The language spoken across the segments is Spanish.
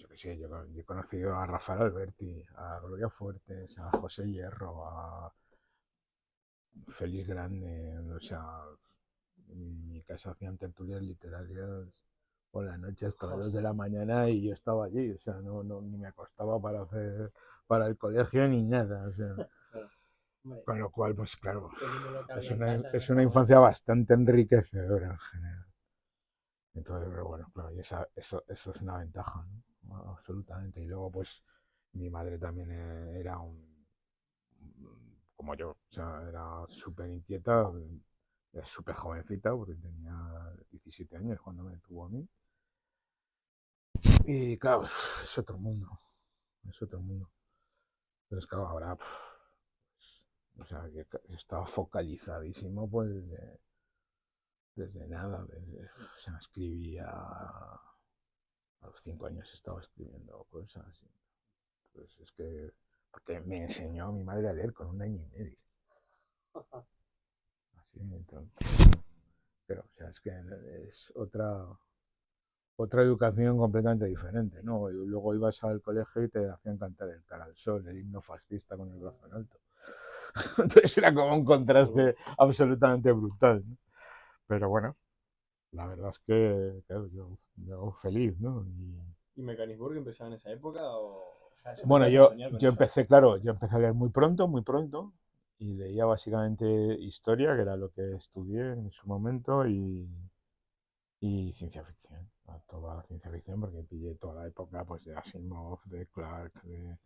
yo qué sé, yo he conocido a Rafael Alberti, a Gloria Fuertes, a José Hierro, a Félix Grande, o sea, en mi casa hacían tertulias literarias por la noche hasta las 2 de la mañana y yo estaba allí, o sea, ni me acostaba para el colegio ni nada, o sea, Claro. Hombre, con lo cual, pues claro, teniéndolo es también en una, casa no es está una mal. infancia bastante enriquecedora en general. Entonces, pero bueno, claro, y eso es una ventaja, ¿no? Absolutamente. Y luego, pues, mi madre también era como yo, o sea, era súper inquieta, era súper jovencita, porque tenía 17 años cuando me tuvo a mí. Y claro, es otro mundo, es otro mundo. Entonces, claro, ahora, pues, o sea, que estaba focalizadísimo, pues, desde nada, o sea, escribía, a los 5 años estaba escribiendo cosas. Entonces, es que, porque me enseñó a mi madre a leer con 1 año y medio. Así, entonces, pero, o sea, es que es otra educación completamente diferente, ¿no? Y luego ibas al colegio y te hacían cantar el cara al sol, el himno fascista con el brazo en alto. Entonces era como un contraste absolutamente brutal, ¿no? Pero bueno, la verdad es que, claro, yo feliz, ¿no? ¿Y Mecanisburg empezaba en esa época o ya Bueno, empezaste a soñar con yo eso? empecé, claro, yo empecé a leer muy pronto, y leía básicamente historia, que era lo que estudié en su momento, y ciencia ficción, toda la ciencia ficción, porque pillé toda la época pues de Asimov, de Clarke, de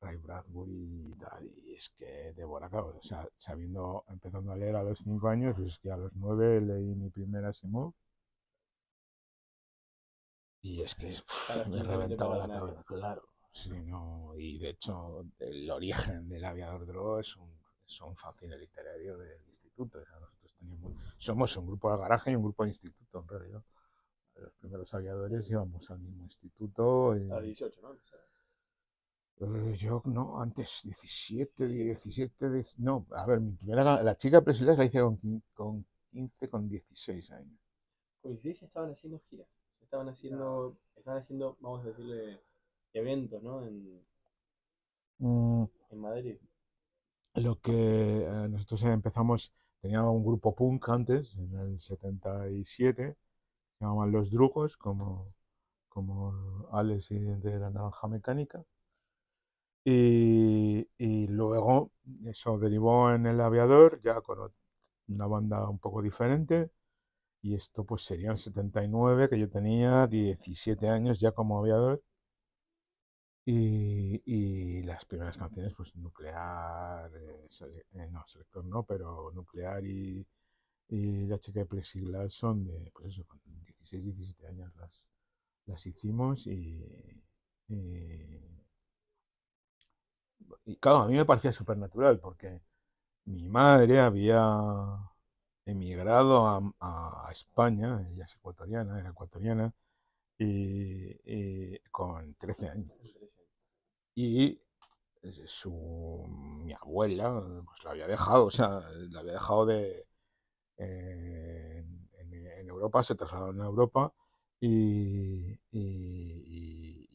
Ray Bradbury y tal, y es que devora, claro, o sea, empezando a leer a los 5 años, pues es que a los 9 leí mi primer Asimov, y es que A los me 15 no te reventaba paraba la nadie. cabeza, claro. Sí, no, y de hecho el origen del Aviador Dro es un fanzine literario del instituto. O sea, nosotros somos un grupo de garaje y un grupo de instituto, en realidad. Los primeros aviadores íbamos al mismo instituto. A los 18, ¿no? Empezaron. Yo no, antes 17, no, a ver, la chica presidencia la hice con 15, con 16 años. Coincidí, ya estaban haciendo giras. Estaban haciendo, vamos a decirle, eventos, ¿no? Mm, En Madrid. lo que nosotros empezamos, teníamos un grupo punk antes, en el 77, se llamaban Los Drugos, como Alex y de la Naranja Mecánica. Y luego eso derivó en El Aviador, ya con una banda un poco diferente. Y esto pues sería en 79, que yo tenía 17 años ya como aviador. Y las primeras canciones, pues Nuclear, no, Selector no, pero Nuclear y La chica de Plexiglas son de, pues eso, con 16, 17 años las hicimos y, y claro, a mí me parecía súper natural porque mi madre había emigrado a España, ella es ecuatoriana, era ecuatoriana, y con 13 años. Y mi abuela pues la había dejado, o sea, la había dejado en Europa, se trasladó en Europa y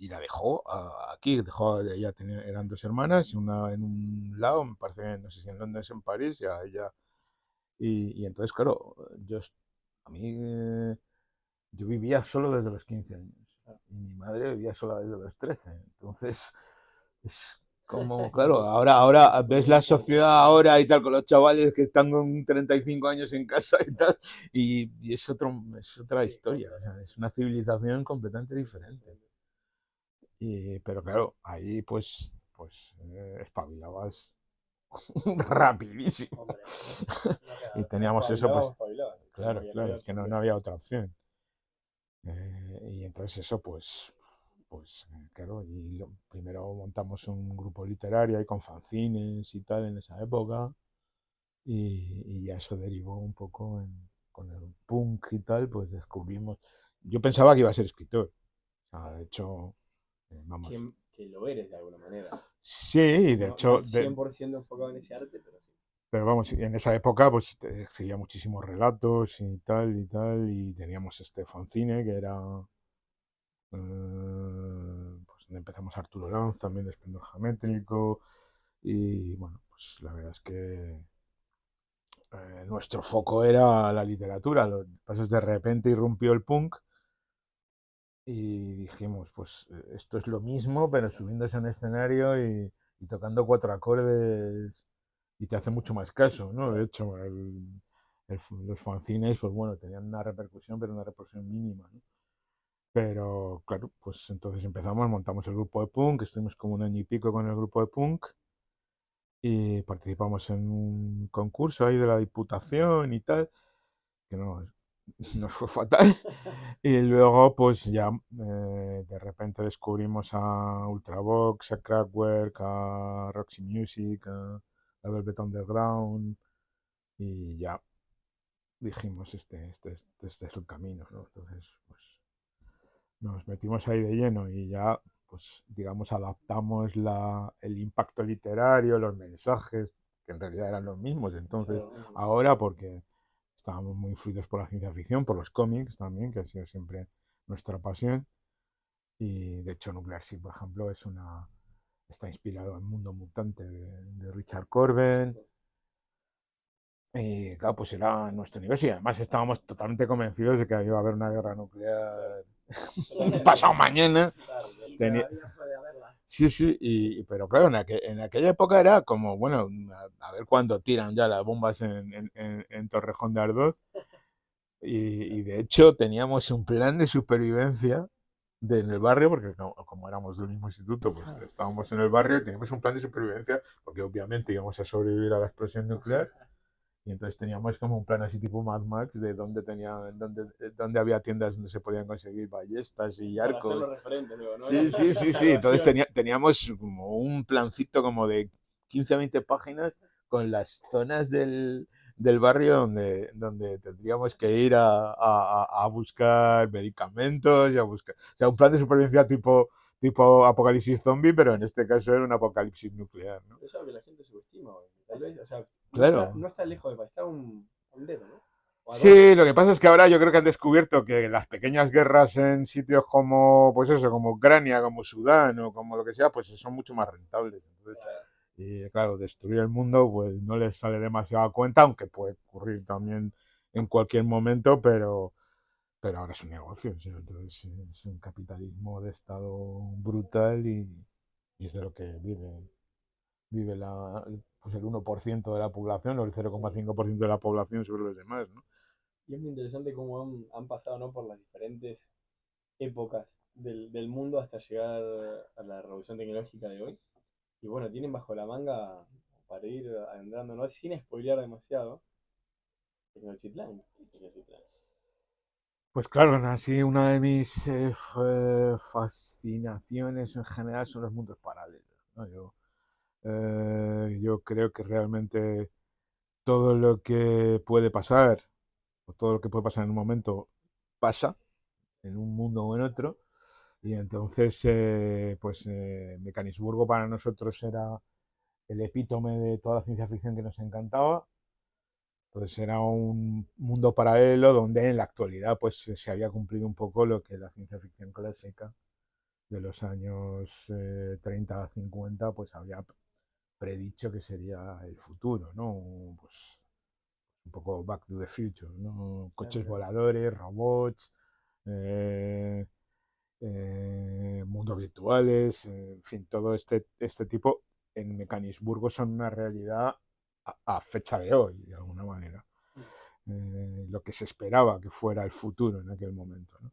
la dejó aquí, eran 2 hermanas, una en un lado, me parece, no sé si en Londres, en París, y a ella, y entonces, claro, a mí, yo vivía solo desde los 15 años, y mi madre vivía sola desde los 13, entonces es como, claro, ahora ves la sociedad ahora y tal, con los chavales que están con 35 años en casa y tal, y es otra historia, o sea, es una civilización completamente diferente. Pero claro, ahí pues espabilabas rapidísimo. Hombre, Y o teníamos eso, espabilaba o pues, espabilaba. Que no claro, había, no claro, había es que opción B. no había otra opción. Y entonces eso, pues claro, primero montamos un grupo literario ahí con fanzines y tal en esa época, y ya eso derivó un poco con el punk y tal, pues descubrimos. Yo pensaba que iba a ser escritor, o sea, de hecho, vamos. Que lo eres de alguna manera. Sí, de No, no hecho, al 100% enfocado en ese arte, pero sí. pero vamos, en esa época pues escribía muchísimos relatos y tal, y teníamos este fanzine que era donde empezamos Arturo Lanz, también de Esplendor Geométrico, y bueno, pues la verdad es que nuestro foco era la literatura. Lo que pasa es que de repente irrumpió el punk y dijimos, pues esto es lo mismo, pero subiéndose a un escenario y tocando cuatro acordes y te hace mucho más caso, ¿no? De hecho, los fanzines, pues bueno, tenían una repercusión, pero una repercusión mínima, ¿no? Pero claro, pues entonces empezamos, montamos el grupo de punk, estuvimos como un año y pico con el grupo de punk y participamos en un concurso ahí de la Diputación y tal, que no, nos fue fatal. Y luego, pues ya de repente descubrimos a Ultravox, a Kraftwerk, a Roxy Music, a Velvet Underground, y ya dijimos, este es el camino, ¿no? Entonces, pues nos metimos ahí de lleno y ya, pues digamos, adaptamos el impacto literario, los mensajes, que en realidad eran los mismos. Entonces, Claro, ahora, porque estábamos muy influidos por la ciencia ficción, por los cómics también, que ha sido siempre nuestra pasión. Y de hecho, Nuclear Sea, por ejemplo, está inspirado en Mundo Mutante de Richard Corben. Y claro, pues era nuestro universo y además estábamos totalmente convencidos de que iba a haber una guerra nuclear pasado mañana. claro, el que Tenía- había fue a verla. Sí, sí, pero claro, en aquella época era como, bueno, a ver cuándo tiran ya las bombas en Torrejón de Ardoz. Y de hecho teníamos un plan de supervivencia en el barrio, porque como éramos del mismo instituto, pues estábamos en el barrio y teníamos un plan de supervivencia, porque obviamente íbamos a sobrevivir a la explosión nuclear. Y entonces teníamos como un plan así tipo Mad Max de dónde había tiendas donde se podían conseguir ballestas y Para hacerlo arcos. referente luego, ¿no? Sí, sí, La sí, sí. Entonces salvación. teníamos como un plancito como de 15 a 20 páginas con las zonas del barrio donde tendríamos que ir a buscar medicamentos y a buscar. O sea, un plan de supervivencia tipo apocalipsis zombie, pero en este caso era un apocalipsis nuclear, ¿no? Pero es algo que la gente subestima hoy. Tal vez, o sea, Claro. no está lejos de pasar, está un dedo, ¿no? O a dos. Sí, lo que pasa es que ahora yo creo que han descubierto que las pequeñas guerras en sitios como, pues eso, como Ucrania, como Sudán o como lo que sea, pues son mucho más rentables. Entonces, Claro. y claro, destruir el mundo, pues no les sale demasiado a cuenta, aunque puede ocurrir también en cualquier momento, pero ahora es un negocio. ¿Sí? Entonces es un capitalismo de estado brutal y es de lo que vive pues el 1% de la población o el Sí. 0,5% de la población sobre los demás, ¿no? Y es muy interesante cómo han pasado, ¿no? Por las diferentes épocas del mundo hasta llegar a la revolución tecnológica de hoy. Y bueno, tienen bajo la manga, para ir adentrándonos, sin spoilear demasiado, Tecnochitlán. Tecnochitlán. Pues claro, así una de mis fascinaciones en general son los mundos paralelos, ¿no? Yo creo que realmente todo lo que puede pasar, o todo lo que puede pasar en un momento, pasa en un mundo o en otro. Y entonces, pues Mecanisburgo para nosotros era el epítome de toda la ciencia ficción que nos encantaba. Entonces era un mundo paralelo donde en la actualidad pues se había cumplido un poco lo que la ciencia ficción clásica de los años 30 a 50 pues había predicho que sería el futuro, ¿no? Pues un poco Back to the Future, ¿no? Claro, Coches claro. voladores, robots, eh, mundos virtuales, en fin, todo este tipo en Mecanisburgo son una realidad a fecha de hoy, de alguna manera. Lo que se esperaba que fuera el futuro en aquel momento, ¿no?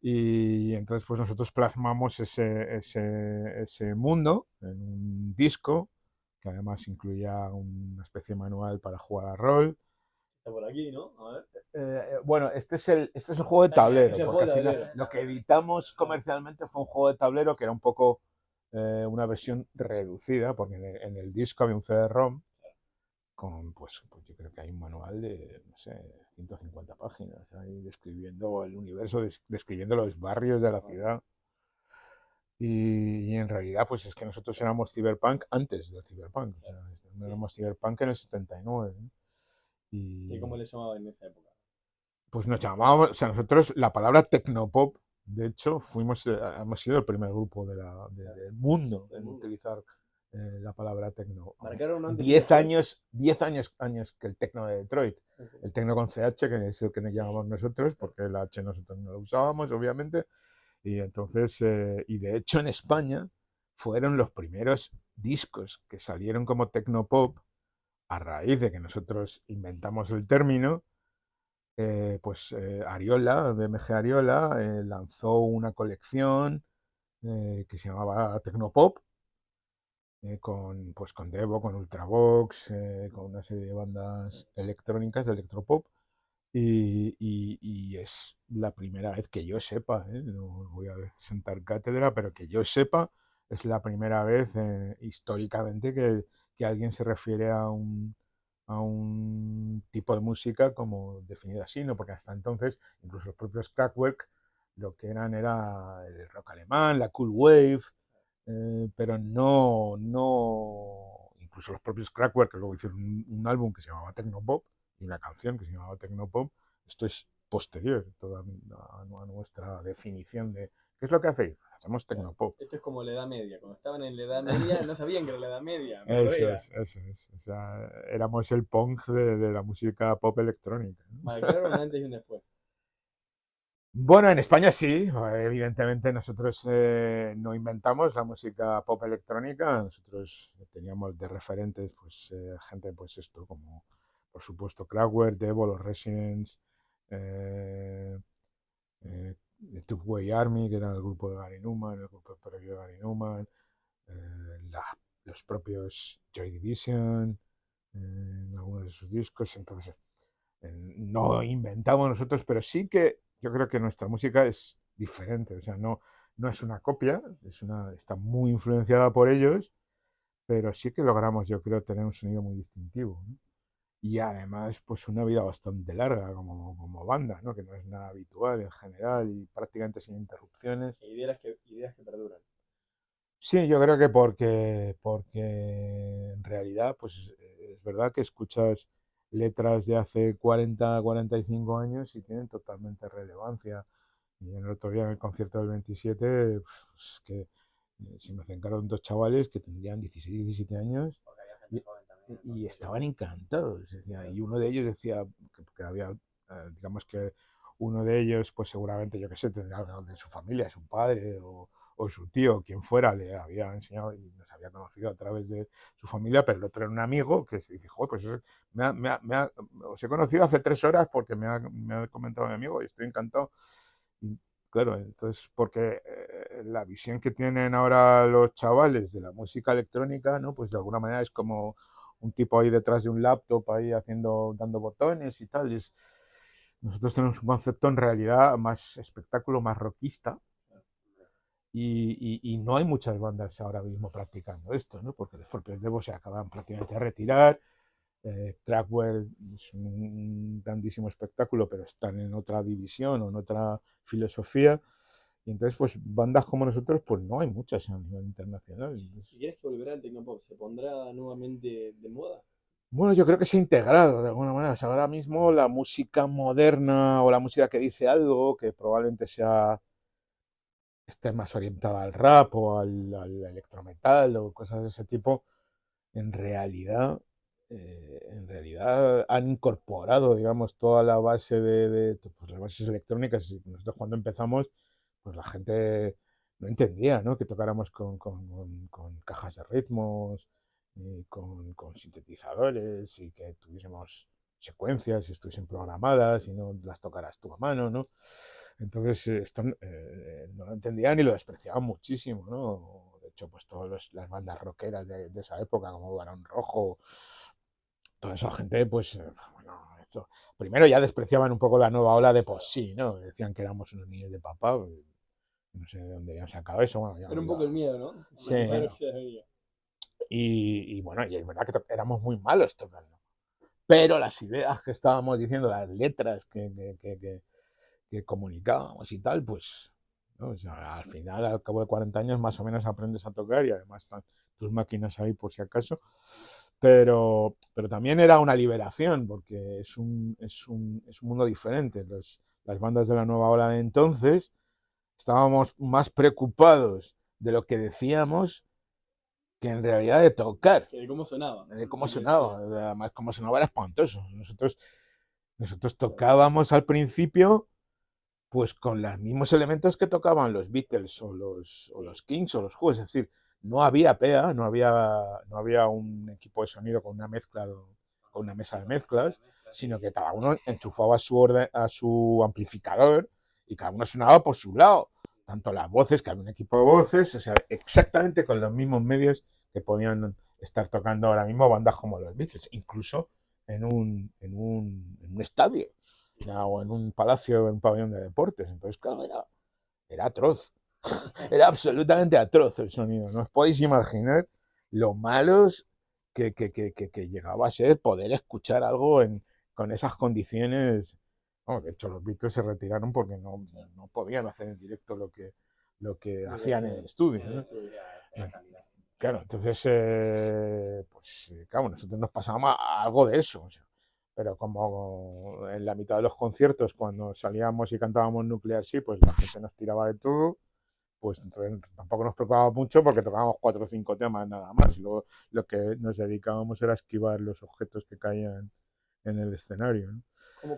Y entonces pues nosotros plasmamos ese mundo en un disco que además incluía una especie de manual para jugar a rol. Está por aquí, ¿no? A ver. Bueno, este es el juego de tablero, Ese porque juego al de final tablero. lo que editamos comercialmente fue un juego de tablero que era un poco una versión reducida, porque en el disco había un CD-ROM con, pues yo creo que hay un manual de, no sé, 150 páginas, ahí describiendo el universo, describiendo los barrios de la ciudad. Y en realidad, pues es que nosotros éramos Cyberpunk antes del Cyberpunk. O sea, no Sí. éramos Cyberpunk en el 79, ¿no? ¿Y cómo Y le llamaban en esa época? pues nos llamábamos, o sea, nosotros la palabra tecnopop De hecho, hemos sido el primer grupo del mundo Del en mundo. utilizar la palabra techno. Marcaron un antes y un 10 después. años, 10 años que el techno de Detroit. El techno con CH, que es el que nos llamamos nosotros, porque el H nosotros no lo usábamos, obviamente. Y entonces, y de hecho en España fueron los primeros discos que salieron como tecnopop a raíz de que nosotros inventamos el término. Ariola, BMG Ariola, lanzó una colección que se llamaba Tecnopop, con Devo, con Ultravox, con una serie de bandas electrónicas de electropop. Y es la primera vez que yo sepa, no voy a sentar cátedra, pero que yo sepa, es la primera vez históricamente que alguien se refiere a un tipo de música como definido así, ¿no? Porque hasta entonces, incluso los propios Kraftwerk, lo que eran era el rock alemán, la cool wave, pero incluso los propios Kraftwerk, que luego hicieron un álbum que se llamaba Tecnopop, y una canción que se llamaba Tecnopop. Esto es posterior a nuestra definición de ¿qué es lo que hacéis? Hacemos Claro. Tecnopop. Esto es como la Edad Media. Cuando estaban en la Edad Media no sabían que era la Edad Media, pero Eso era. es, eso es. O sea, éramos el punk de la música pop electrónica, ¿no? Marcaron un antes y un después. Bueno, en España sí, evidentemente nosotros no inventamos la música pop electrónica, nosotros teníamos de referentes pues gente pues esto como por supuesto Kraftwerk, Devo, los Residents, eh, The Tubeway Army, que era el grupo de Gary Numan, el grupo previo de Gary Numan, los propios Joy Division, en algunos de sus discos. Entonces, no inventamos nosotros, pero sí que yo creo que nuestra música es diferente. O sea, no es una copia, está muy influenciada por ellos, pero sí que logramos, yo creo, tener un sonido muy distintivo, ¿no? Y además, pues una vida bastante larga como banda, ¿no? Que no es nada habitual en general y prácticamente sin interrupciones. Ideas que perduran. Sí, yo creo que porque en realidad, pues es verdad que escuchas letras de hace 40, 45 años y tienen totalmente relevancia. Y el otro día en el concierto del 27, pues, es que se me acercaron dos chavales que tendrían 16, 17 años Porque había gente y, joven también en el y concierto. estaban encantados. Claro. Y uno de ellos decía que había, digamos que uno de ellos, pues seguramente, yo qué sé, tendría algo de su familia, su padre o su tío, quien fuera, le había enseñado y nos había conocido a través de su familia, pero el otro era un amigo que se dice, joder, pues os he conocido hace 3 horas porque me ha comentado mi amigo y estoy encantado. Y claro, entonces, porque la visión que tienen ahora los chavales de la música electrónica, ¿no? Pues de alguna manera es como un tipo ahí detrás de un laptop, ahí dando botones y tal. Nosotros tenemos un concepto en realidad más espectáculo, más rockista, y no hay muchas bandas ahora mismo practicando esto, ¿no? Porque los propios Devo se acaban prácticamente de retirar. Kraftwerk es un grandísimo espectáculo, pero están en otra división o en otra filosofía. Y entonces, pues bandas como nosotros, pues no hay muchas a nivel internacional. ¿Y crees que volverá el Tecnopop? ¿Se pondrá nuevamente de moda? Bueno, yo creo que se ha integrado de alguna manera. O sea, ahora mismo la música moderna o la música que dice algo, que probablemente esté más orientada al rap o al electrometal o cosas de ese tipo, en realidad han incorporado, digamos, toda la base pues, las bases electrónicas. Y nosotros cuando empezamos, pues la gente no entendía, ¿no? Que tocáramos con cajas de ritmos, y con sintetizadores y que tuviésemos secuencias y estuviesen programadas y no las tocaras tú a mano, ¿no? Entonces, esto no lo entendían y lo despreciaban muchísimo, ¿no? De hecho, pues todas las bandas rockeras de esa época, como Barón Rojo, toda esa gente, pues, bueno, esto, primero ya despreciaban un poco la nueva ola de por sí, ¿no? Decían que éramos unos niños de papá, no sé de dónde habían sacado eso, bueno, Era un poco el miedo, ¿no? sí, Lo primero que se veía. y bueno, y es verdad que éramos muy malos tocando, pero las ideas que estábamos diciendo, las letras que comunicábamos y tal, pues, ¿no? O sea, al final, al cabo de 40 años, más o menos aprendes a tocar y además están tus máquinas ahí por si acaso. Pero también era una liberación, porque es un mundo diferente. Las bandas de la nueva ola de entonces estábamos más preocupados de lo que decíamos que en realidad de tocar, Que de cómo sonaba. de cómo Sí, lo sonaba. decía. Además, cómo sonaba era espantoso. Nosotros tocábamos al principio pues con los mismos elementos que tocaban los Beatles o Sí. los Kings o los Who, es decir, no había PEA, no había un equipo de sonido con una mezcla, con una mesa de mezclas, sino que cada uno enchufaba a su amplificador y cada uno sonaba por su lado. Tanto las voces, que había un equipo de voces, o sea, exactamente con los mismos medios que podían estar tocando ahora mismo bandas como los Beatles, incluso en un estadio, ya, o en un palacio, en un pabellón de deportes. Entonces, claro, era atroz. Era absolutamente atroz el sonido. No os podéis imaginar lo malos que llegaba a ser poder escuchar algo con esas condiciones. Bueno, de hecho, los Beatles se retiraron porque no podían hacer en directo lo que Lo que hacían en hacían el estudio, en el ¿no? estudio. Era calidad. Claro, entonces, pues claro, nosotros nos pasábamos algo de eso. O sea, pero como en la mitad de los conciertos, cuando salíamos y cantábamos Nuclear Sea, pues la gente nos tiraba de todo, pues entonces tampoco nos preocupaba mucho porque tocábamos 4 o 5 temas nada más. Y luego lo que nos dedicábamos era esquivar los objetos que caían en el escenario, ¿no?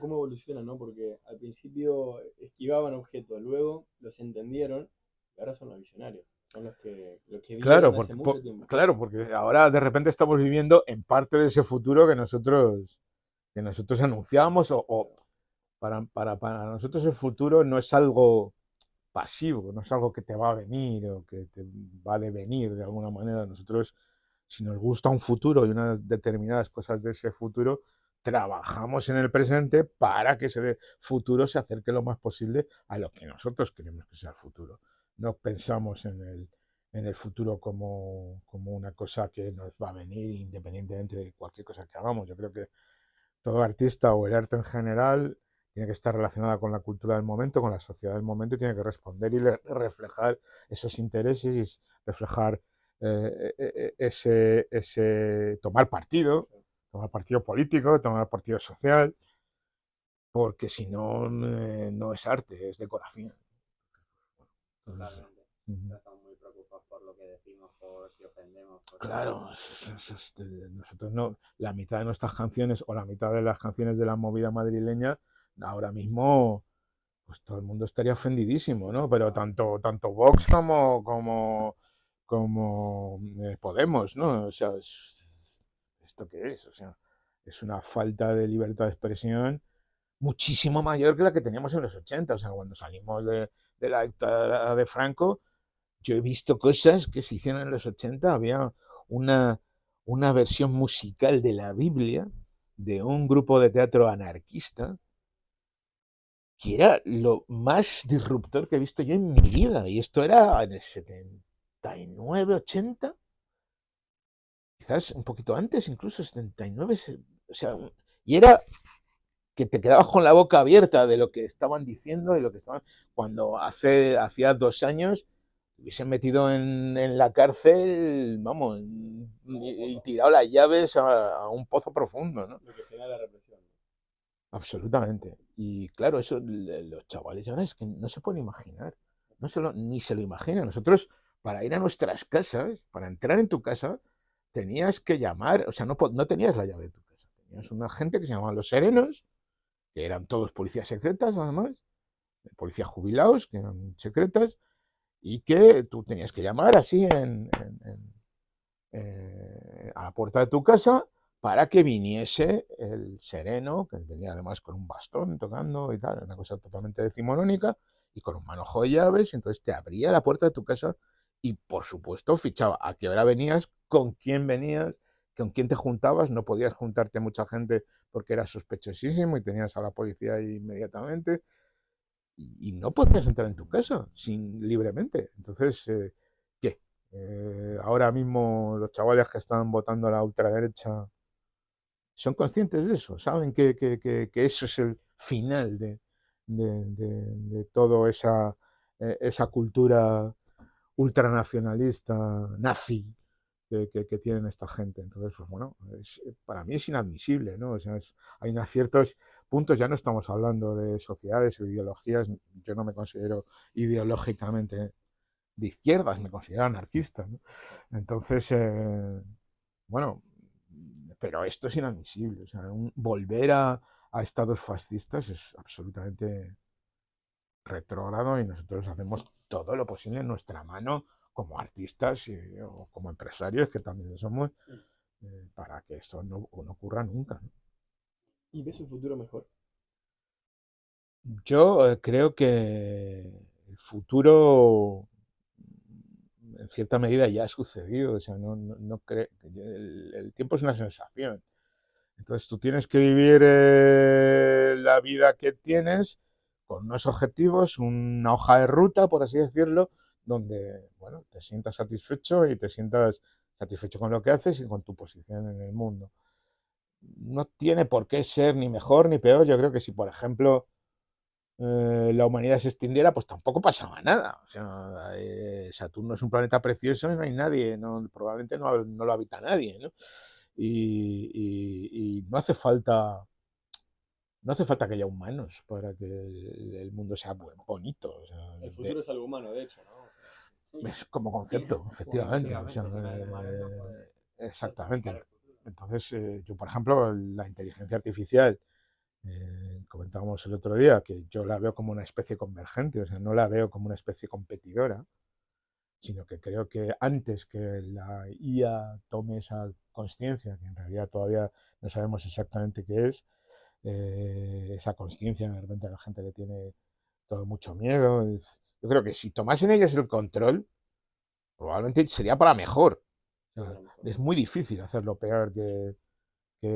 Cómo evoluciona, ¿no? Porque al principio esquivaban objetos, luego los entendieron y ahora son los visionarios. Son los que Claro, vieron hace mucho tiempo. claro, porque ahora de repente estamos viviendo en parte de ese futuro que nosotros anunciábamos o para nosotros el futuro no es algo pasivo, no es algo que te va a venir o que te va a devenir de alguna manera. Nosotros, si nos gusta un futuro y unas determinadas cosas de ese futuro, trabajamos en el presente para que ese futuro se acerque lo más posible a lo que nosotros queremos que sea el futuro. No pensamos en el futuro como una cosa que nos va a venir independientemente de cualquier cosa que hagamos. Yo creo que todo artista o el arte en general tiene que estar relacionada con la cultura del momento, con la sociedad del momento y tiene que responder y reflejar esos intereses y reflejar ese tomar partido político, tomar partido social, porque si no, no es arte, es decoración. Entonces, Totalmente. ujú. Ya estamos muy preocupados por lo que decimos, por si ofendemos, por si no. Claro, nosotros no, la mitad de nuestras canciones o la mitad de las canciones de la movida madrileña, ahora mismo pues todo el mundo estaría ofendidísimo, ¿no? Pero tanto Vox como Podemos, ¿no? O sea, ¿esto qué es? O sea, es una falta de libertad de expresión muchísimo mayor que la que teníamos en los 80. O sea, cuando salimos de la dictadura de Franco, yo he visto cosas que se hicieron en los 80. Había una, una versión musical de la Biblia de un grupo de teatro anarquista que era lo más disruptor que he visto yo en mi vida. Y esto era en el 79, 80, quizás un poquito antes, incluso 79. O sea, y era que te quedabas con la boca abierta de lo que estaban diciendo y lo que estaban. Cuando hacía 2 años hubiesen metido en la cárcel, vamos, y tirado las llaves a un pozo profundo, ¿no? Lo que genera la represión. Absolutamente. Y claro, eso los chavales ahora es que no se pueden imaginar. Ni se lo imaginan. Nosotros, para ir a nuestras casas, para entrar en tu casa, tenías que llamar, o sea, no tenías la llave de tu casa. Tenías una gente que se llamaban los serenos, que eran todos policías secretas, además, policías jubilados, que eran secretas, y que tú tenías que llamar así a la puerta de tu casa para que viniese el sereno, que venía además con un bastón tocando y tal, una cosa totalmente decimonónica, y con un manojo de llaves, y entonces te abría la puerta de tu casa y por supuesto fichaba a qué hora venías, con quién te juntabas. No podías juntarte mucha gente porque era sospechosísimo y tenías a la policía ahí inmediatamente, y no podías entrar en tu casa libremente. Entonces, ¿qué? Ahora mismo los chavales que están votando a la ultraderecha son conscientes de eso, saben que eso es el final de toda esa cultura ultranacionalista nazi que tienen esta gente. Entonces, pues bueno, para mí es inadmisible, ¿no? O sea, hay unos ciertos puntos, ya no estamos hablando de sociedades o ideologías, yo no me considero ideológicamente de izquierdas, me considero anarquista, ¿no? Entonces, bueno, pero esto es inadmisible. O sea, volver a estados fascistas es absolutamente retrógrado y nosotros hacemos todo lo posible en nuestra mano como artistas o como empresarios, que también lo somos, para que eso no ocurra nunca, ¿no? ¿Y ves un futuro mejor? Yo creo que el futuro en cierta medida ya ha sucedido. O sea, no creo, el tiempo es una sensación. Entonces tú tienes que vivir la vida que tienes con unos objetivos, una hoja de ruta, por así decirlo, donde, bueno, te sientas satisfecho y te sientas satisfecho con lo que haces y con tu posición en el mundo. No tiene por qué ser ni mejor ni peor. Yo creo que si, por ejemplo, la humanidad se extinguiera, pues tampoco pasaba nada. O sea, Saturno es un planeta precioso y no hay nadie, no, probablemente no lo habita nadie, ¿no? Y no hace falta, no hace falta que haya humanos para que el mundo sea bonito. O sea, El futuro es algo humano, de hecho, ¿no? Sí, es como concepto, sí, efectivamente. O sea, efectivamente, si no hay humanos no puede certificar exactamente. el futuro. Entonces, yo, por ejemplo, la inteligencia artificial, comentábamos el otro día, que yo la veo como una especie convergente, o sea, no la veo como una especie competidora, sino que creo que antes que la IA tome esa conciencia, que en realidad todavía no sabemos exactamente qué es, esa conciencia, de repente a la gente le tiene todo mucho miedo. Yo creo que si tomasen ellos el control, probablemente sería para mejor. O Sí, sea, para mejor. es muy difícil hacerlo peor yo que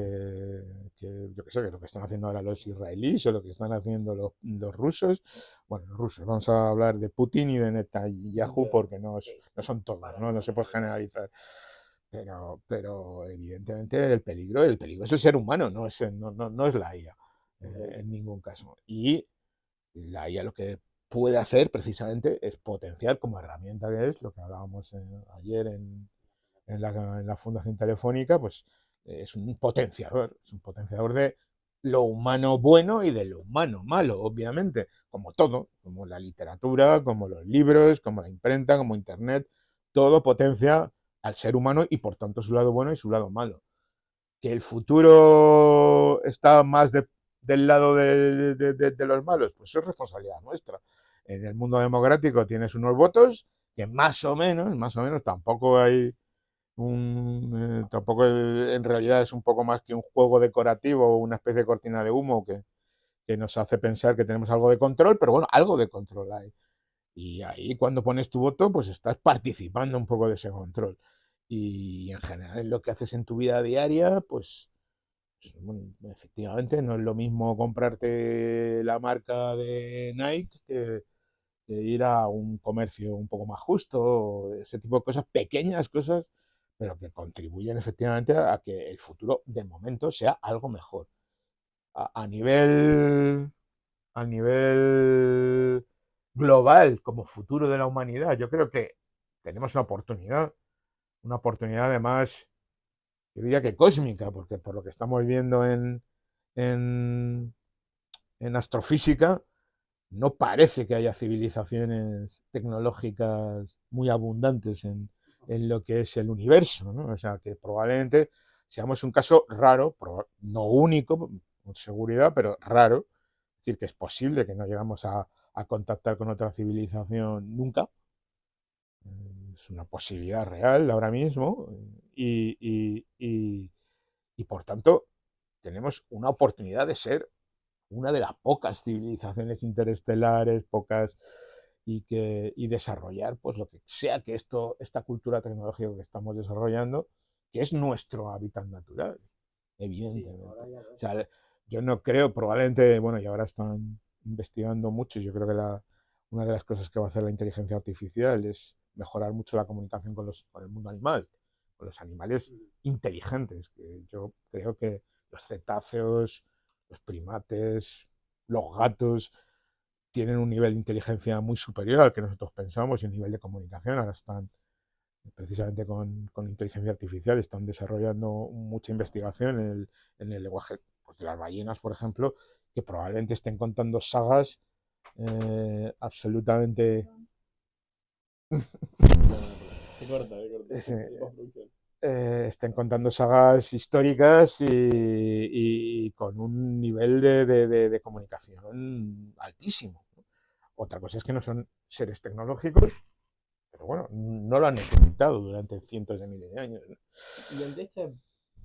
sé, que lo que están haciendo ahora los israelíes o lo que están haciendo los rusos. Bueno, los rusos, vamos a hablar de Putin y de Netanyahu Claro, porque no son todos, ¿no? No se puede generalizar. Pero evidentemente el peligro es el ser humano, no es la IA en ningún caso. Y la IA lo que puede hacer precisamente es potenciar como herramienta que es, lo que hablábamos ayer en la Fundación Telefónica, pues es un potenciador de lo humano bueno y de lo humano malo, obviamente, como todo, como la literatura, como los libros, como la imprenta, como Internet, todo potencia al ser humano y por tanto su lado bueno y su lado malo. Que el futuro está más del lado de los malos, pues eso es responsabilidad nuestra. En el mundo democrático tienes unos votos que más o menos, tampoco hay tampoco en realidad es un poco más que un juego decorativo o una especie de cortina de humo que nos hace pensar que tenemos algo de control, pero bueno, algo de control hay. Y ahí cuando pones tu voto, pues estás participando un poco de ese control. Y en general en lo que haces en tu vida diaria, pues, bueno, efectivamente no es lo mismo comprarte la marca de Nike que ir a un comercio un poco más justo, ese tipo de cosas, pequeñas cosas, pero que contribuyen efectivamente a que el futuro de momento sea algo mejor. A nivel, a nivel global, como futuro de la humanidad, yo creo que tenemos una oportunidad además, yo diría que cósmica, porque por lo que estamos viendo en, en astrofísica, no parece que haya civilizaciones tecnológicas muy abundantes en lo que es el universo, ¿no? O sea, que probablemente seamos un caso raro, no único, con seguridad, pero raro. Es decir, que es posible que no llegamos a contactar con otra civilización nunca. Es una posibilidad real ahora mismo y por tanto tenemos una oportunidad de ser una de las pocas civilizaciones interestelares, pocas, y desarrollar pues lo que sea que esta cultura tecnológica que estamos desarrollando, que es nuestro hábitat natural, sí, evidentemente. ahora ya O lo es. sea, yo no creo, probablemente, bueno, y ahora están investigando mucho, yo creo que una de las cosas que va a hacer la inteligencia artificial es mejorar mucho la comunicación con el mundo animal, con los animales inteligentes, que yo creo que los cetáceos, los primates, los gatos tienen un nivel de inteligencia muy superior al que nosotros pensamos y un nivel de comunicación. Ahora están precisamente con inteligencia artificial, están desarrollando mucha investigación en el lenguaje pues, de las ballenas, por ejemplo, que probablemente estén contando sagas absolutamente Perdona, perdona. Se corta, eh, hay postproducción. estén contando sagas históricas y con un nivel de comunicación altísimo. Otra cosa es que no son seres tecnológicos, pero bueno, no lo han necesitado durante cientos de miles de años, ¿no? Y ante este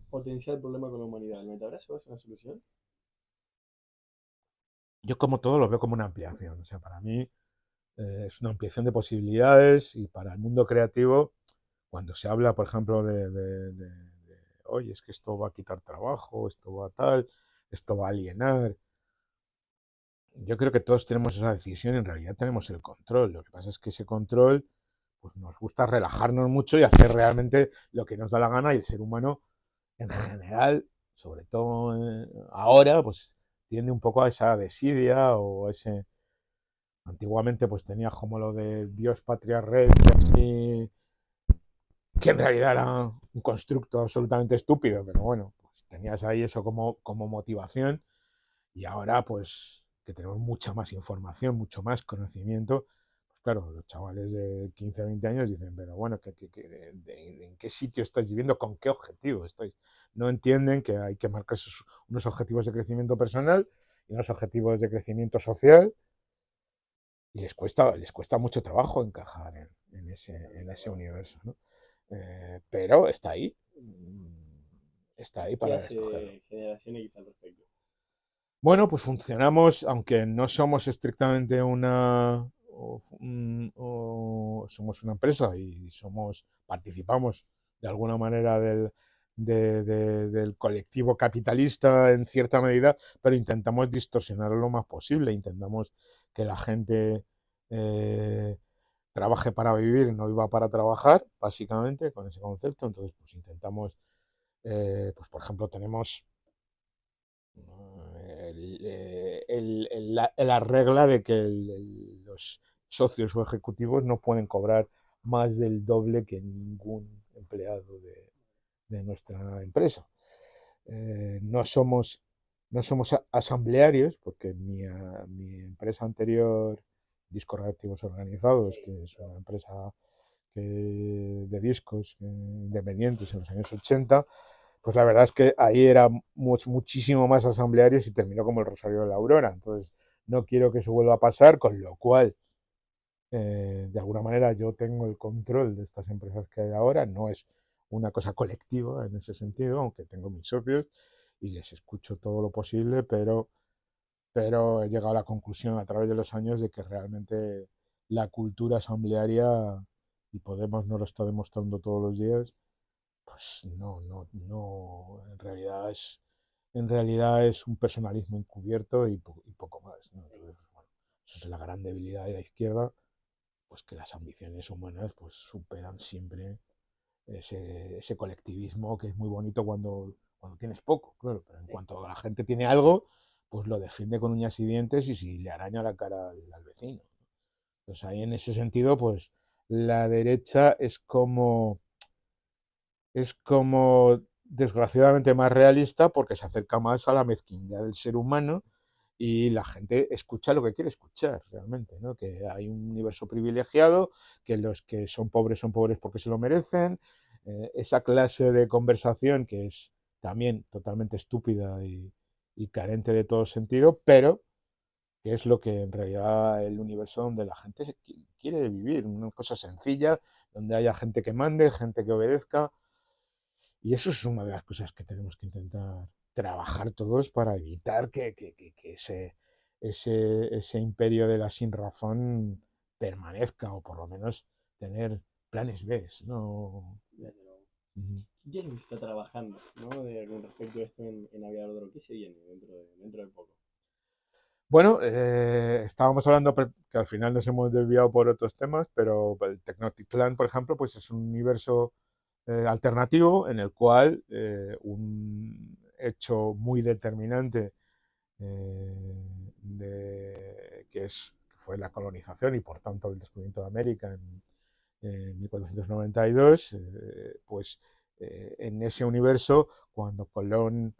potencial problema con la humanidad, ¿el metaverso es una solución? Yo como todo lo veo como una ampliación. O sea, para mí es una ampliación de posibilidades y para el mundo creativo, cuando se habla, por ejemplo, oye, es que esto va a quitar trabajo, esto va a tal, esto va a alienar. Yo creo que todos tenemos esa decisión y en realidad tenemos el control. Lo que pasa es que ese control, pues nos gusta relajarnos mucho y hacer realmente lo que nos da la gana y el ser humano en general, sobre todo ahora, pues tiende un poco a esa desidia o a ese. Antiguamente pues tenía como lo de Dios, patria, rey, que en realidad era un constructo absolutamente estúpido, pero bueno, pues tenías ahí eso como motivación y ahora pues que tenemos mucha más información, mucho más conocimiento, pues claro, los chavales de 15 a 20 años dicen, pero bueno, ¿en qué sitio estáis viviendo? ¿Con qué objetivo estáis? No entienden que hay que marcar unos objetivos de crecimiento personal y unos objetivos de crecimiento social y les cuesta mucho trabajo encajar en ese universo, ¿no? Pero está ahí ¿Qué para escogerlo. hace Generación X al respecto? Bueno, pues funcionamos, aunque no somos estrictamente somos una empresa y participamos de alguna manera del colectivo capitalista en cierta medida, pero intentamos distorsionarlo lo más posible, intentamos que la gente eh, trabaje para vivir, no viva para trabajar, básicamente, con ese concepto. Entonces, pues intentamos, pues por ejemplo, tenemos la regla de que los socios o ejecutivos no pueden cobrar más del doble que ningún empleado de nuestra empresa. No somos, no somos asamblearios, porque mi empresa anterior, Discos Reactivos Organizados, que es una empresa de discos independientes en los años 80, pues la verdad es que ahí era muchísimo más asamblearios y terminó como el Rosario de la Aurora. Entonces, no quiero que eso vuelva a pasar, con lo cual, de alguna manera, yo tengo el control de estas empresas que hay ahora. No es una cosa colectiva en ese sentido, aunque tengo mis socios y les escucho todo lo posible, pero he llegado a la conclusión a través de los años de que realmente la cultura asamblearia, y Podemos no lo está demostrando todos los días, pues no, en realidad es un personalismo encubierto y poco más, ¿no? Entonces, bueno, eso es la gran debilidad de la izquierda, pues que las ambiciones humanas pues superan siempre ese colectivismo que es muy bonito cuando tienes poco, claro, pero en Sí. cuanto la gente tiene algo, pues lo defiende con uñas y dientes y si le araña la cara al vecino. Entonces ahí en ese sentido, pues la derecha es como desgraciadamente más realista porque se acerca más a la mezquindad del ser humano y la gente escucha lo que quiere escuchar realmente, ¿no? Que hay un universo privilegiado, que los que son pobres porque se lo merecen, esa clase de conversación que es también totalmente estúpida y carente de todo sentido, pero que es lo que en realidad el universo donde la gente quiere vivir, una cosa sencilla, donde haya gente que mande, gente que obedezca, y eso es una de las cosas que tenemos que intentar trabajar todos para evitar que ese imperio de la sinrazón permanezca o por lo menos tener planes B, ¿no? Claro. Ujú. ¿Qué es lo que se está trabajando, ¿no? con respecto a esto en Aviador Dro? ¿Qué se viene dentro de poco? Bueno, estábamos hablando que al final nos hemos desviado por otros temas, pero el Tecnotitlán, por ejemplo, pues es un universo alternativo en el cual un hecho muy determinante que fue la colonización y por tanto el descubrimiento de América en 1492, pues en ese universo, cuando Colón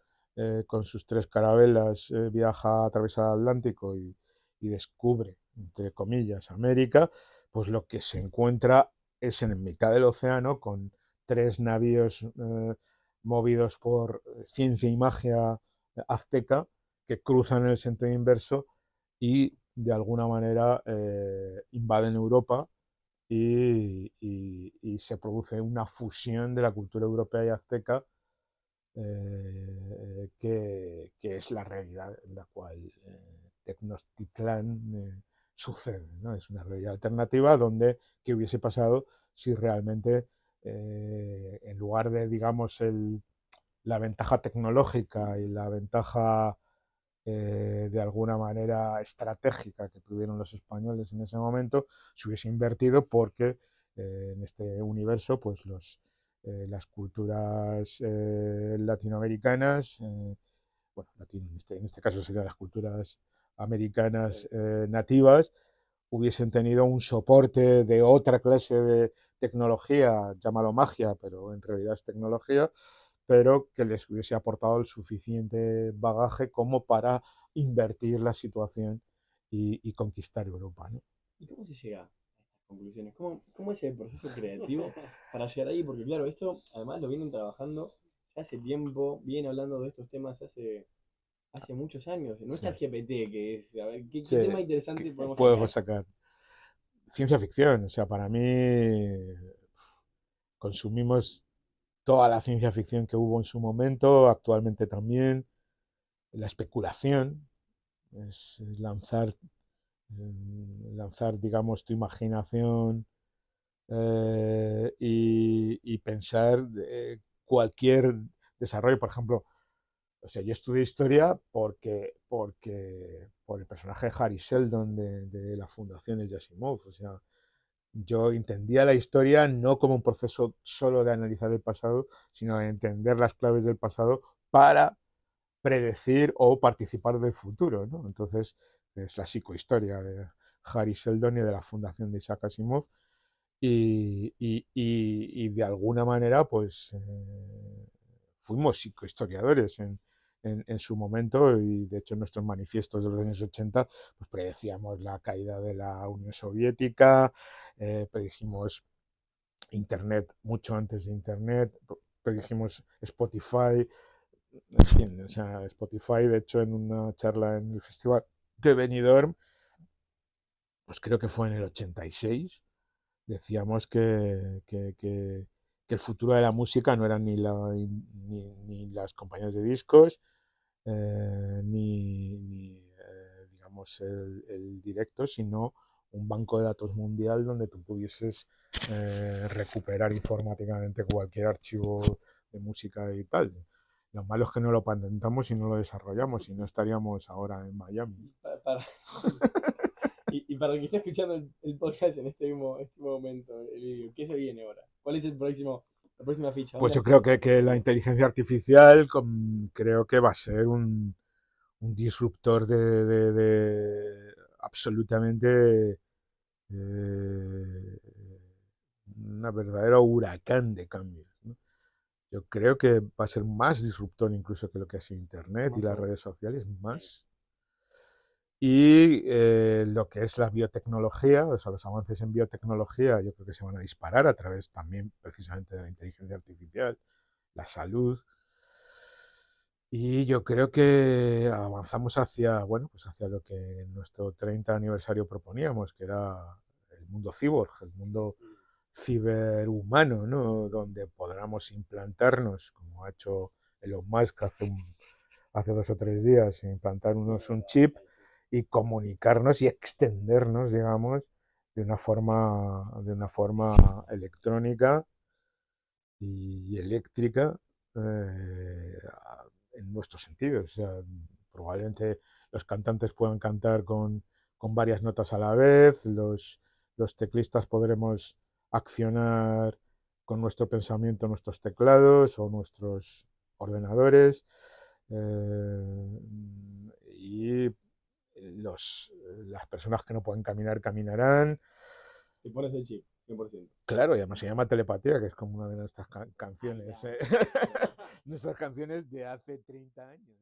con sus tres carabelas viaja a través del Atlántico y descubre, entre comillas, América, pues lo que se encuentra es en mitad del océano con tres navíos movidos por ciencia y magia azteca que cruzan en el sentido inverso y de alguna manera invaden Europa y se produce una fusión de la cultura europea y azteca que es la realidad en la cual Tenochtitlán sucede, ¿no? Es una realidad alternativa donde qué hubiese pasado si realmente en lugar de, digamos, la ventaja tecnológica y la ventaja de alguna manera estratégica que tuvieron los españoles en ese momento, se hubiese invertido porque en este universo pues las culturas latinoamericanas, bueno, en este caso serían las culturas americanas nativas, hubiesen tenido un soporte de otra clase de tecnología, llámalo magia, pero en realidad es tecnología, pero que les hubiese aportado el suficiente bagaje como para invertir la situación y conquistar Europa, ¿no? ¿Y cómo se llega a estas conclusiones? ¿Cómo es el proceso creativo para llegar ahí? Porque claro, esto además lo vienen trabajando ya hace tiempo, vienen hablando de estos temas hace muchos años. No es Sí, ChatGPT, que es, a ver, ¿qué sí, tema interesante podemos puedo sacar? sacar. Ciencia ficción, o sea, para mí consumimos toda la ciencia ficción que hubo en su momento, actualmente también, la especulación, es lanzar digamos, tu imaginación y pensar cualquier desarrollo. Por ejemplo, o sea, yo estudié historia por el personaje de Harry Sheldon de las fundaciones de Asimov. O sea, yo entendía la historia no como un proceso solo de analizar el pasado, sino de entender las claves del pasado para predecir o participar del futuro, ¿no? Entonces, es la psicohistoria de Harry Sheldon y de la fundación de Isaac Asimov. Y de alguna manera, pues fuimos psicohistoriadores en su momento y de hecho en nuestros manifiestos de los años 80 pues predecíamos la caída de la Unión Soviética, predijimos Internet mucho antes de Internet, predijimos Spotify, en fin, o sea, Spotify, de hecho, en una charla en el festival de Benidorm, pues creo que fue en el 86, decíamos que el futuro de la música no eran ni las compañías de discos, digamos, el directo, sino un banco de datos mundial donde tú pudieses recuperar informáticamente cualquier archivo de música y tal. Lo malo es que no lo patentamos y no lo desarrollamos y no estaríamos ahora en Miami. Para, y para el que está escuchando el podcast en este momento, el video, ¿qué se viene ahora? ¿Cuál es la próxima ficha? Pues ¿Dónde yo creo apunta? que la inteligencia artificial creo que va a ser un disruptor de absolutamente una verdadera huracán de cambios, ¿no? Yo creo que va a ser más disruptor incluso que lo que ha sido Internet y Más las aún. redes sociales, Sí. más. Y lo que es la biotecnología, o sea, los avances en biotecnología, yo creo que se van a disparar a través también precisamente de la inteligencia artificial, la salud. Y yo creo que avanzamos hacia, bueno, pues hacia lo que en nuestro 30 aniversario proponíamos, que era el mundo cyborg, el mundo ciberhumano, ¿no? Donde podamos implantarnos, como ha hecho Elon Musk hace 2 o 3 días, implantarnos un chip y comunicarnos y extendernos, digamos, de una forma electrónica y eléctrica eh, en nuestros sentidos. O sea, probablemente los cantantes puedan cantar con varias notas a la vez, los teclistas podremos accionar con nuestro pensamiento nuestros teclados o nuestros ordenadores y las personas que no pueden caminar caminarán. Te pones el chip. 100%. Claro, y además se llama Telepatía, que es como una de nuestras canciones, Ah, nuestras canciones de hace 30 años.